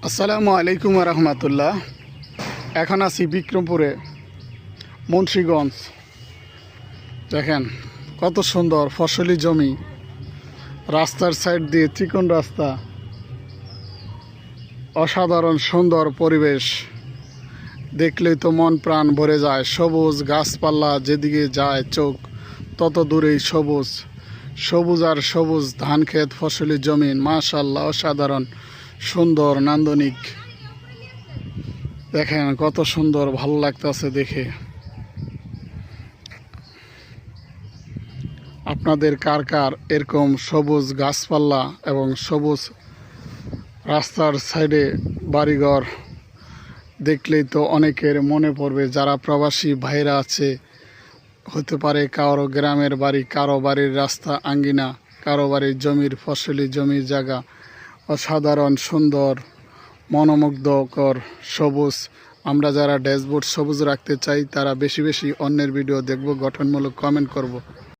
আসসালামু আলাইকুম রহমতুল্লাহ। এখন আছি বিক্রমপুরে, মুন্সিগঞ্জ। দেখেন কত সুন্দর ফসলি জমি, রাস্তার সাইড দিয়ে চিকন রাস্তা, অসাধারণ সুন্দর পরিবেশ। দেখলেই তো মন প্রাণ ভরে যায়। সবুজ গাছপালা, যেদিকে যায় চোখ তত দূরেই সবুজ, সবুজ আর সবুজ। ধান ক্ষেত, ফসলি জমিন, মাশাআল্লাহ, অসাধারণ সুন্দর নান্দনিক। দেখেন কত সুন্দর, ভালো লাগতেছে দেখে। আপনাদের কার কার এরকম সবুজ গাছপালা এবং সবুজ রাস্তার সাইডে বাড়িঘর দেখলেই তো অনেকের মনে পড়বে। যারা প্রবাসী ভাইরা আছে, হতে পারে কারো গ্রামের বাড়ি, কারো বাড়ির রাস্তা আঙ্গিনা, কারো বাড়ির জমির ফসলি জমির জায়গা অসাধারণ সুন্দর মনোমুগ্ধকর সবুজ। আমরা যারা ড্যাশবোর্ড সবুজ রাখতে চাই তারা বেশি বেশি অন্যের ভিডিও দেখব, গঠনমূলক কমেন্ট করব।